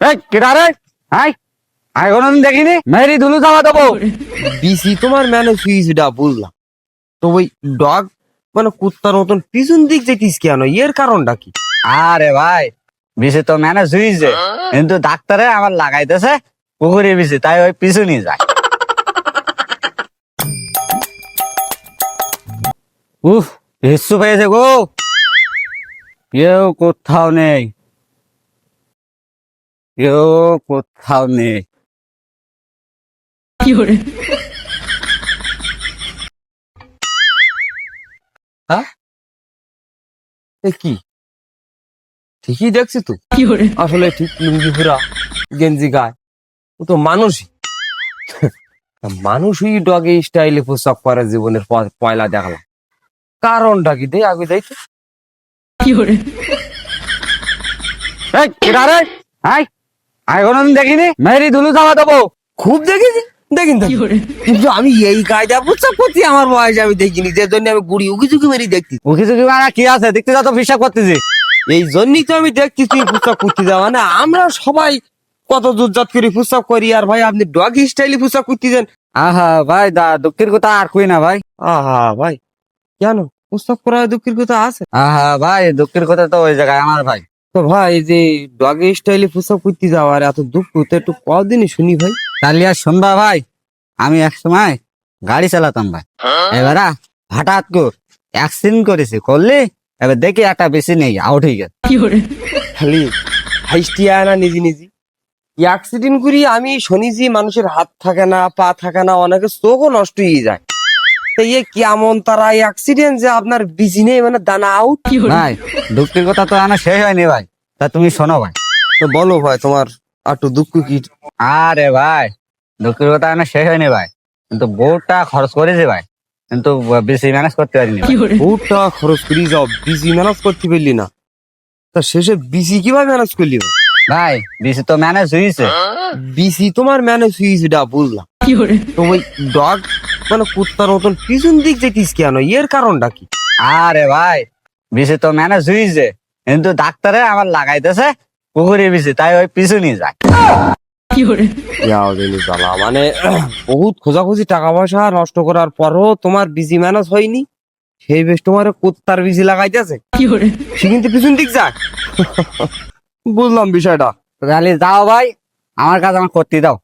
এই কেডা রে? হাই, আমি কোনোদিন দেখিনি। মেরি ধুলু জামা দেবো। বিসি তোমার ম্যানেজ হয়েছেটা বুঝলাম, তো ওই ডগ মানে কুত্তার মতন পিছন দিক যেতিস কেন, এর কারণটা কি? আরে ভাই, বিসি তো ম্যানেজ হয়েছে, কিন্তু ডাক্তারে আমার লাগাইতেছে পুকুরে বিসি, তাই ওই পিছু নিয়ে যায়। উফ, হিসু পেয়েছে গো, কেউ কোথাও নেই, কেউ কোথাও নেই। হ্যাঁ, এ কি ঠিকই দেখছি তো, আসলে ঠিক লুঙ্গি পুরা গেঞ্জি গায়ে, ও তো মানুষই। মানুষই ডগে স্টাইলে পোশাক পরে জীবনের পয়লা দেখলাম, কারণটা কি দেই আগে দেখ। এই কেডা রে? হাই, আমি কোনোদিন দেখিনি। মেরি ধুলু জামা দেবো। খুব দেখেছি, দেখিন দেখি, কিন্তু আমি এই কায়দা পোশাক করছি আমার বয়সে আমি দেখিনি, যে জন্য আমি গুড়ি উকি ঝুঁকি মেরি দেখছি। ও কিছু কি মানে কি আছে দেখতে যা, তো বিশ্বাস করতেছি। এই জন্যই তো আমি দেখছি তুই পোশাক করতে যাওয়া না, আমরা সবাই কত দুর্জাত করে পোশাক করি, আর ভাই আপনি ডগ স্টাইলে পোশাক করতে যান। আহা ভাই, দুঃখের কথা আর কই না ভাই। আহা ভাই, কেন পোশাক করা দুঃখের কথা আছে? আহা ভাই, দুঃখের কথা তো ওই জায়গায় আমার ভাই। তো ভাই এই যে ডগ স্টাইলে পোশাক করতে যাওয়া আর এত দুঃখ তো একটু কদিনই শুনি ভাই। তাহলে আর শুনবা ভাই, আমি এক সময় গাড়ি চালাতাম ভাই, এবার হঠাৎ করে অ্যাক্সিডেন্ট করেছি, করলি এবার দেখি একটা বেশি নেই, আউট হয়ে গেছে। খালি হাইস্টি আয় না নিজে নিজে অ্যাক্সিডেন্ট করি আমি শুনেছি মানুষের হাত থাকে না, পা থাকে না, অনেকের চোখও নষ্ট হয়ে যায়। তো ইয়ে কেমন তারা অ্যাক্সিডেন্ট যে আপনার বিজি নেই মানে দানা আউট? ভাই, দুঃখের কথা তো আমার শেষ হয়নি ভাই, তা তুমি শোনো ভাই। তো বলো ভাই তোমার একটু দুঃখ কি? আরে ভাই, দুঃখের কথা আমার শেষ হয়নি ভাই, কিন্তু বহুটা খরচ করেছে ভাই, কিন্তু বেশি ম্যানেজ করতে পারিনি ভাই। ওটা খরচ করি যাও, বিজি ম্যানেজ করতে পারলি না, তা শেষে বিজি কিভাবে ম্যানেজ করলি ভাই? ভাই, বেশি তো ম্যানেজ হয়েছে। বিজি তোমার ম্যানেজ হয়েছেটা বুঝলাম, তো ওই ডগ মানে কুত্তার মতন পিছন দিক যেতিস কেন, এর কারণটা কি? আরে ভাই, বেশি তো ম্যানেজ হয়েছে, কিন্তু ডাক্তারে আমার লাগাইতেছে পুকুরে বেশি, তাই ওই পিছু নিয়ে যায়। ইয়াও জানি জ্বালা, মানে বহুত খোঁজাখুঁজি টাকা পয়সা নষ্ট করার পরও তোমার বিজি ম্যানেজ হয়নি, সেই বেশ তোমার কুত্তার বিজি লাগাইতেছে, সে কিন্তু পিছন দিক যায়। বুঝলাম বিষয়টা। তাহলে যাও ভাই, আমার কাজ আমার করতে দাও।